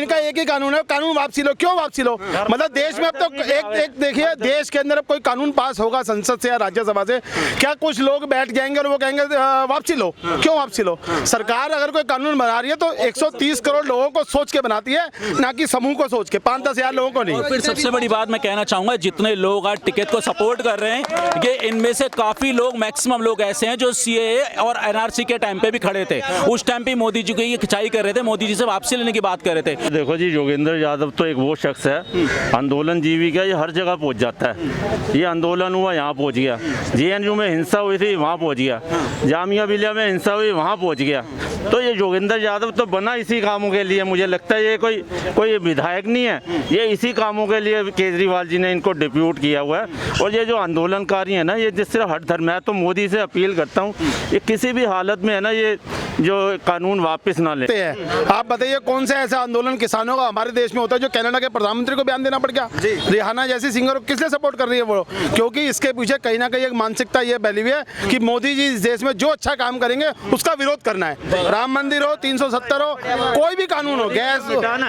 इनका एक ही कानून है, कानून वापसी लो। क्यों वापसी लो? मतलब देश में अब तो एक देखिए, देश के अंदर अब कोई कानून पास होगा संसद से या राज्यसभा से, क्या कुछ लोग बैठ जाएंगे और वो कहेंगे वापसी लो? क्यों वापसी लो? सरकार अगर कोई कानून बना रही है तो 130 करोड़ लोगों को सोच के बनाती है, ना कि समूह को सोच के, 5-10 हजार लोगों को नहीं। फिर सबसे बड़ी बात मैं कहना चाहूंगा, जितने लोग आज टिकट को सपोर्ट कर रहे हैं, ये इनमें से काफी लोग, मैक्सिमम लोग ऐसे हैं जो सीएए और एनआरसी के टाइम पे भी खड़े थे। उस टाइम पे मोदी जी को ये खिंचाई कर रहे थे, मोदी जी से वापसी लेने की बात कर रहे थे। देखो जी, योगेंद्र यादव तो एक वो शख्स है, आंदोलन जीवी का, ये हर जगह पहुंच जाता है। ये आंदोलन हुआ, यहाँ पहुंच गया। जेएनयू में हिंसा हुई थी, वहाँ पहुंच गया। जामिया मिलिया में हिंसा हुई, वहाँ पहुंच गया। तो ये योगेंद्र यादव तो बना इसी कामों के लिए। मुझे लगता है ये कोई विधायक नहीं है, ये इसी कामों के लिए केजरीवाल जी ने इनको डिप्यूट किया हुआ है। और ये जो आंदोलनकारी है ना, ये जिस तरह हट धर्म, मैं तो मोदी से अपील करता हूँ, ये किसी भी हालत में है ना, ये जो कानून वापस ना ले। आप बताइए कौन सा ऐसा आंदोलन किसानों का हमारे देश में होता है जो कनाडा के प्रधानमंत्री को बयान देना पड़ गया? रिहाना जैसी सिंगर को किस लिए सपोर्ट कर रही है वो? क्योंकि इसके पीछे कहीं ना कहीं एक मानसिकता ये फैली हुई है कि मोदी जी इस देश में जो अच्छा काम करेंगे उसका विरोध करना है। राम मंदिर हो, 370 हो, कोई भी कानून हो, गैस,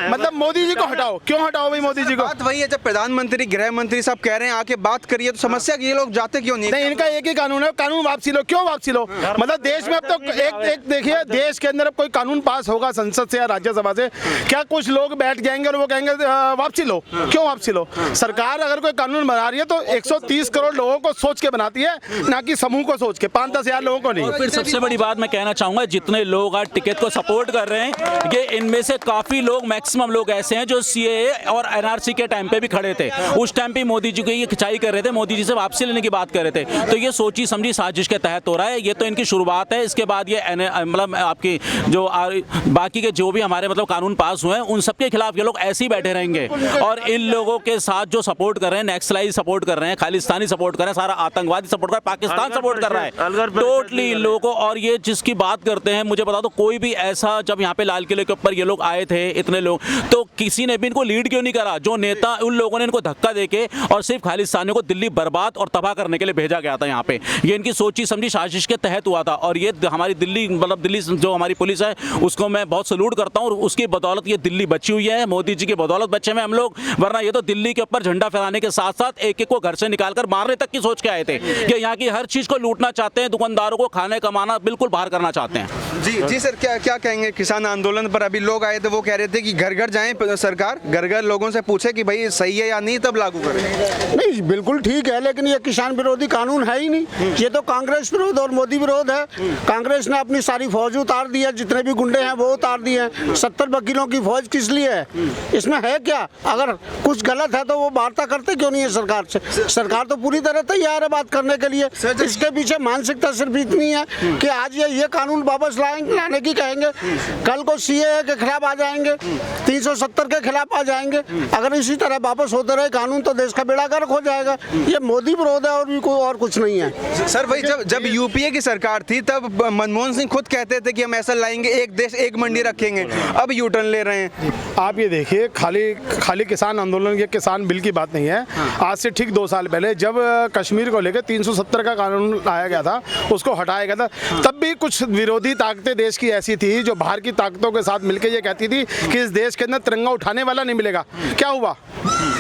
मतलब मोदी जी को हटाओ। क्यों हटाओ भाई मोदी जी को? बात वही है, जब प्रधानमंत्री, गृह मंत्री सब कह रहे हैं आके बात करिए, तो समस्या कि ये लोग जाते क्यों नहीं? इनका एक ही कानून है, कानून वापसी लो। क्यों वापसी लो? मतलब देश में अब तो एक देखिए, देश के अंदर अब कोई कानून पास होगा संसद से या राज्यसभा से, क्या कुछ लोग बैठ जाएंगे और वो कहेंगे वापसी लो? क्यों वापसी लो? सरकार अगर कोई कानून बना रही है तो 130 करोड़ लोगों को सोच के बनाती है, ना कि समूह को सोच के, 5-10 हजार लोगों को नहीं। फिर सबसे बड़ी बात मैं कहना चाहूंगा, जितने लोग आज टिकट को सपोर्ट कर रहे हैं, ये इनमें से काफी लोग, मैक्सिमम लोग ऐसे हैं जो सीएए और एनआरसी के टाइम पे भी खड़े थे। उस टाइम पे मोदी जी को ये खिंचाई कर रहे थे, मोदी जी से वापसी लेने की बात कर रहे थे। तो ये सोची समझी साजिश के तहत हो रहा है। ये तो इनकी शुरुआत है। इसके बाद ये मतलब आपकी जो बाकी के जो भी हमारे मतलब कानून पास हुए हैं, उन सबके खिलाफ ये लोग ऐसे ही बैठे रहेंगे। और इन लोगों के साथ जो सपोर्ट कर रहे हैं, नक्सलाइज सपोर्ट कर रहे हैं, खालिस्तानी सपोर्ट कर रहे हैं, सारा आतंकवादी सपोर्ट कर रहा है, पाकिस्तान सपोर्ट कर रहा है टोटली इन लोगों को। और ये जिसकी बात करते हैं, मुझे बता दो, कोई भी ऐसा, जब यहाँ पे लाल किले के ऊपर ये लोग आए थे, इतने लोग, तो किसी ने भी इनको लीड क्यों नहीं करा? जो नेता, उन लोगों ने इनको धक्का देके और सिर्फ खालिस्तानियों को दिल्ली बर्बाद और तबाह करने के लिए भेजा गया था यहाँ पे। ये इनकी सोची समझी साजिश के तहत हुआ था। और ये हमारी दिल्ली, मतलब दिल्ली जो हमारी पुलिस है, उसको मैं बहुत सलूट करता हूँ। उसकी बदौलत ये दिल्ली बची हुई है, मोदी जी की बदौलत बचे में हम लोग। वरना ये तो दिल्ली के ऊपर झंडा फहराने के साथ साथ एक एक को घर से निकालकर मारने तक की सोच के आए थे कि यहाँ की हर चीज को लूटना चाहते हैं, दुकानदारों को खाने कमाना बिल्कुल बाहर करना चाहते हैं। जी सर, क्या कहेंगे किसान आंदोलन पर? अभी लोग आए थे, वो कह रहे थे कि घर घर जाएं, सरकार घर घर लोगों से पूछे कि भाई सही है या नहीं, तब लागू करें। नहीं, बिल्कुल ठीक है, लेकिन ये किसान विरोधी कानून है ही नहीं। ये तो कांग्रेस विरोध और मोदी विरोध है। कांग्रेस ने अपनी सारी फौज उतार दी है, जितने भी गुंडे हैं वो उतार दिए हैं। 70 वकीलों की फौज किस लिए है? इसमें है क्या? अगर कुछ गलत है तो वो वार्ता करते क्यों नहीं है सरकार से? सरकार तो पूरी तरह तैयार है बात करने के लिए। इसके पीछे मानसिकता सिर्फ इतनी है कि आज ये कानून वापस लाने की कहेंगे, कल को सीएए के खिलाफ आ जाएंगे, 370 के खिलाफ आ जाएंगे। अगर इसी तरह वापस होते रहे कानून तो देश का बेड़ा गर्क हो जाएगा। ये मोदी विरोध है और भी कोई और कुछ नहीं है। सर भाई, जब यूपीए की सरकार थी तब मनमोहन सिंह खुद कहते थे कि हम ऐसा लाएंगे, एक देश एक मंडी रखेंगे। अब यू टर्न ले रहे हैं। आप ये देखिए, खाली किसान आंदोलन, ये किसान बिल की बात नहीं है। आज से ठीक 2 साल पहले जब कश्मीर को लेकर 370 का कानून लाया गया था, उसको हटाया गया था, तब भी कुछ विरोधी ताकतें देश की ऐसी थी जो बाहर की ताकतों के साथ मिलकर ये कहती थी कि इस देश के अंदर तिरंगा उठाने वाला नहीं मिलेगा। क्या हुआ?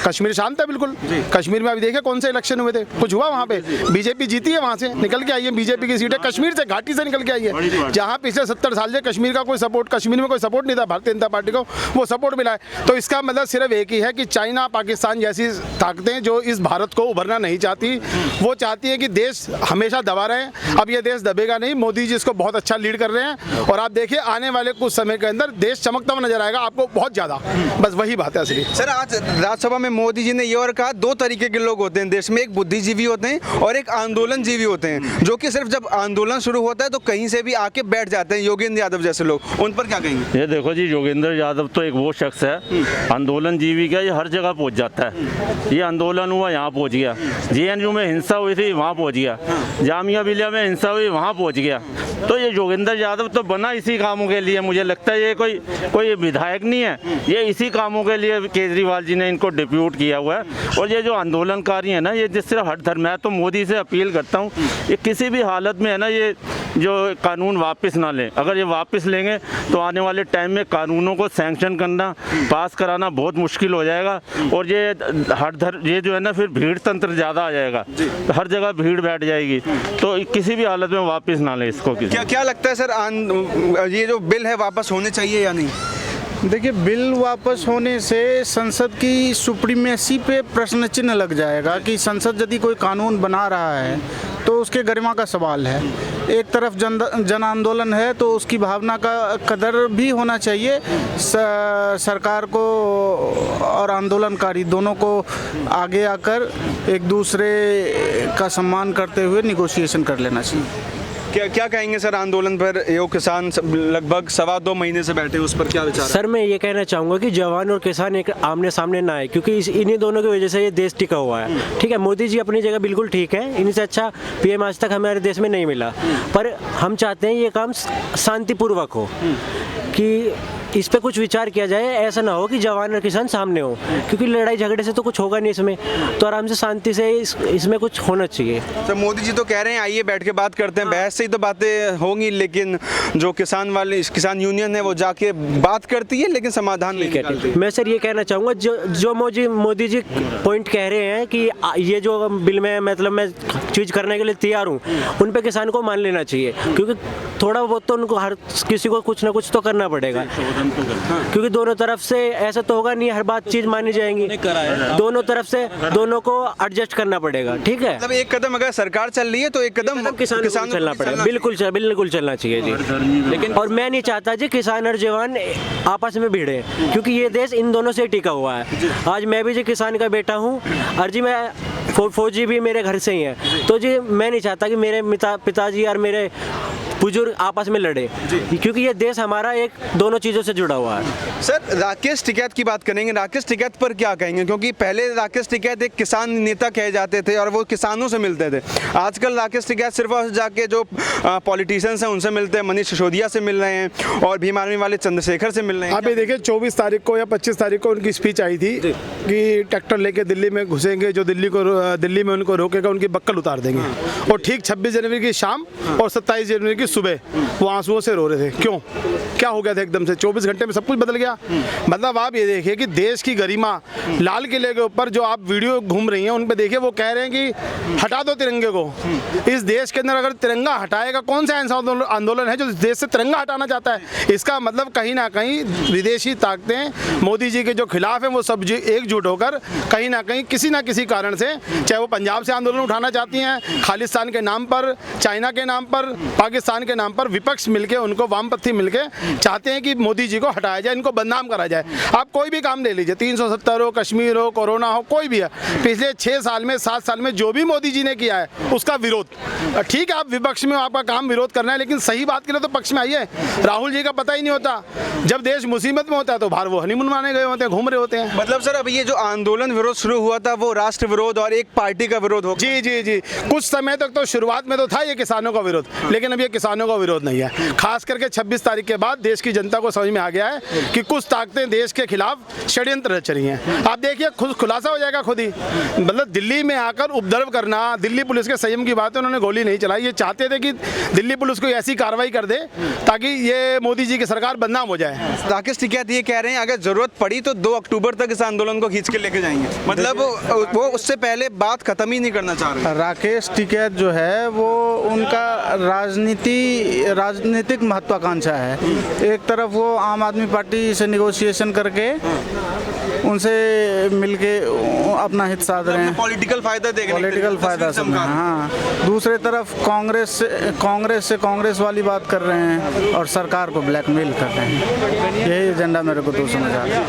कश्मीर शांत है बिल्कुल। कश्मीर में अभी देखिए कौन से इलेक्शन हुए थे, कुछ हुआ वहाँ पे? बीजेपी जीती है, वहाँ से निकल के आई है बीजेपी की सीटें, कश्मीर से, घाटी से निकल के आई है। जहाँ पिछले 70 साल से कश्मीर का कोई सपोर्ट, कश्मीर में कोई सपोर्ट नहीं था, भारतीय जनता पार्टी को वो सपोर्ट मिला है। तो इसका मतलब सिर्फ एक ही है कि चाइना, पाकिस्तान जैसी ताकतें जो इस भारत को उभरना नहीं चाहती, वो चाहती है कि देश हमेशा दबा रहे। अब ये देश दबेगा नहीं, मोदी जी इसको बहुत अच्छा लीड कर रहे हैं। और आप देखिए आने वाले कुछ समय के अंदर देश चमकता हुआ नजर आएगा आपको बहुत ज्यादा। बस वही बात है असली। सर, आज राज्यसभा में मोदी जी ने ये और कहा, 2 तरीके के लोग होते हैं देश में, एक बुद्धिजीवी होते हैं और एक आंदोलन जीवी होते हैं, जो कि सिर्फ जब आंदोलन शुरू होता है तो कहीं से भी आके बैठ जाते हैं। योगेंद्र यादव जैसे लोग, उन पर क्या कहेंगे? ये देखो जी, योगेंद्र यादव तो एक वो शख्स है, आंदोलन जीवी का, ये हर जगह पहुंच जाता है। ये आंदोलन हुआ, यहाँ पहुंच गया। जेएनयू में हिंसा हुई थी, वहाँ पहुंच गया। जामिया मिलिया में हिंसा हुई, वहाँ पहुंच गया। तो ये योगेंद्र यादव तो बना इसी कामों के लिए। मुझे लगता है ये कोई विधायक नहीं है, ये इसी कामों के लिए केजरीवाल जी ने इनको डिप्यूट किया हुआ है। और ये जो आंदोलनकारी है ना, ये जिस तरह हट धर्म, मैं तो मोदी से अपील करता हूँ, ये किसी भी हालत में है ना, ये जो कानून वापस ना लें। अगर ये वापस लेंगे तो आने वाले टाइम में कानूनों को सैंक्शन करना, पास कराना बहुत मुश्किल हो जाएगा और ये जो है ना फिर भीड़ तंत्र ज़्यादा आ जाएगा, तो हर जगह भीड़ बैठ जाएगी, तो किसी भी हालत में वापस ना लें इसको। क्या लगता है सर, ये जो बिल है वापस होने चाहिए या नहीं? देखिए, बिल वापस होने से संसद की सुप्रीमेसी पे प्रश्न चिन्ह लग जाएगा कि संसद यदि कोई कानून बना रहा है तो उसके गरिमा का सवाल है। एक तरफ जन आंदोलन है तो उसकी भावना का कदर भी होना चाहिए। सरकार को और आंदोलनकारी दोनों को आगे आकर एक दूसरे का सम्मान करते हुए निगोशिएशन कर लेना चाहिए। क्या कहेंगे सर आंदोलन पर? ये किसान लगभग 2.25 महीने से बैठे, उस पर क्या विचार है? सर, मैं ये कहना चाहूँगा कि जवान और किसान एक आमने सामने ना आए, क्योंकि इन्हीं दोनों की वजह से ये देश टिका हुआ है। ठीक है, मोदी जी अपनी जगह बिल्कुल ठीक है, इनसे अच्छा पीएम आज तक हमारे देश में नहीं मिला, पर हम चाहते हैं ये काम शांतिपूर्वक हो, कि इस पे कुछ विचार किया जाए। ऐसा ना हो कि जवान और किसान सामने हो, क्योंकि लड़ाई झगड़े से तो कुछ होगा नहीं इसमें, तो आराम से शांति से इसमें कुछ होना चाहिए। तो मोदी जी तो कह रहे हैं आइए बैठ के बात करते हैं, बहस से ही तो बातें होंगी, लेकिन जो किसान यूनियन है वो जाके बात करती है लेकिन समाधान नहीं निकालती। मैं सर ये कहना चाहूँगा, जो मोदी जी पॉइंट कह रहे हैं कि ये जो बिल में मतलब मैं चीज़ करने के लिए तैयार हूँ, उन पे किसान को मान लेना चाहिए, क्योंकि थोड़ा बहुत तो उनको हर किसी को कुछ ना कुछ तो करना पड़ेगा, क्योंकि दोनों तरफ से ऐसा तो होगा नहीं हर बात चीज मानी जाएंगी, दोनों तरफ से दोनों को एडजस्ट करना पड़ेगा। ठीक है, मतलब एक कदम अगर सरकार चल रही है तो एक कदम किसान चलना पड़ेगा, बिल्कुल चलना चाहिए जी। लेकिन और मैं नहीं चाहता जी किसान और जवान आपस में भिड़े, क्योंकि ये देश इन दोनों से टिका हुआ है। आज मैं भी जी किसान का बेटा हूँ और जी मैं फौजी भी मेरे घर से ही है, तो जी मैं नहीं चाहता कि मेरे पिताजी और मेरे बुजुर्ग आपस में लड़े, क्योंकि ये देश हमारा एक दोनों चीज़ों से जुड़ा हुआ है। सर, राकेश टिकैत की बात करेंगे, राकेश टिकैत पर क्या कहेंगे? क्योंकि पहले राकेश टिकैत एक किसान नेता कहे जाते थे और वो किसानों से मिलते थे। आजकल राकेश टिकैत सिर्फ जाके जो पॉलिटिशियंस हैं उनसे मिलते हैं, मनीष सिसोदिया से मिल रहे हैं और भीम आर्मी वाले चंद्रशेखर से मिल रहे हैं। अभी देखिए 24 तारीख को या 25 तारीख को उनकी स्पीच आई थी कि ट्रैक्टर लेके दिल्ली में घुसेंगे, जो दिल्ली में उनको रोकेगा उनकी बक्कल उतार देंगे, और ठीक 26 जनवरी की शाम और 27 जनवरी की सुबह वो आंसुओं से रो रहे थे। क्यों, क्या हो गया था? एकदम से 24 घंटे में सब कुछ बदल गया। मतलब आप ये देखिए कि देश की गरिमा, लाल किले के ऊपर जो आप वीडियो घूम रही हैं उन पे देखिए, वो कह रहे हैं कि हटा दो तिरंगे को। इस देश के अंदर अगर तिरंगा हटाएगा, कौन सा ऐसा आंदोलन है जो इस देश से तिरंगा हटाना चाहता है? इसका मतलब कहीं ना कहीं विदेशी ताकतें मोदी जी के जो खिलाफ हैं वो सब एकजुट होकर कहीं ना कहीं किसी ना किसी कारण से, चाहे वो पंजाब से आंदोलन उठाना चाहती हैं, खालिस्तान के नाम पर, चाइना के नाम पर, पाकिस्तान के नाम पर, विपक्ष मिलके उनको वामपंथी मिलके चाहते हैं कि मोदी जी को हटाया जाए, इनको बदनाम करा जाए। आप कोई भी काम ले लीजिए, 370 हो, कश्मीर हो, कोरोना हो, कोई भी है, पिछले 6 साल में 7 साल में जो भी मोदी जी ने किया है उसका विरोध। ठीक है, आप विपक्ष में, आपका काम विरोध करना है, लेकिन सही बात के लिए तो पक्ष में आइए। राहुल जी का पता ही नहीं होता, जब देश मुसीबत में होता है तो बाहर वो हनीमून माने गए होते हैं, घूम रहे होते हैं। मतलब सर, अब ये जो आंदोलन विरोध शुरू हुआ था वो राष्ट्र विरोध और एक पार्टी का विरोध हो? जी, कुछ समय तक तो शुरुआत में तो था ये किसानों का विरोध, लेकिन अब ये किसानों का विरोध नहीं है। खास करके 26 तारीख के बाद देश की जनता को समझ में आ गया है कि कुछ ताकतें देश के खिलाफ षड्यंत्र रच रही हैं। आप देखिए, खुद खुलासा हो जाएगा खुद ही। मतलब दिल्ली में आकर उपद्रव करना, दिल्ली पुलिस के संयम की बात है, उन्होंने गोली नहीं चलाई। ये चाहते थे कि दिल्ली पुलिस को ऐसी कार्रवाई कर दे ताकि ये मोदी जी की सरकार बदनाम हो जाए। राकेश टिकैत ये कह रहे हैं अगर जरूरत पड़ी तो 2 अक्टूबर तक इस आंदोलन को खींच के लेके जाएंगे, मतलब वो उससे पहले बात खत्म ही नहीं करना चाह रहे। राकेश टिकैत जो है वो उनका राजनीतिक महत्वाकांक्षा है। एक तरफ वो आम आदमी पार्टी से निगोशिएशन करके उनसे मिलके अपना हित साध रहे हैं, पॉलिटिकल फायदा देख रहे हैं, पॉलिटिकल फायदा सब। हाँ, दूसरे तरफ कांग्रेस वाली बात कर रहे हैं और सरकार को ब्लैकमेल कर रहे हैं। यही एजेंडा मेरे को तो समझ आ रहा है।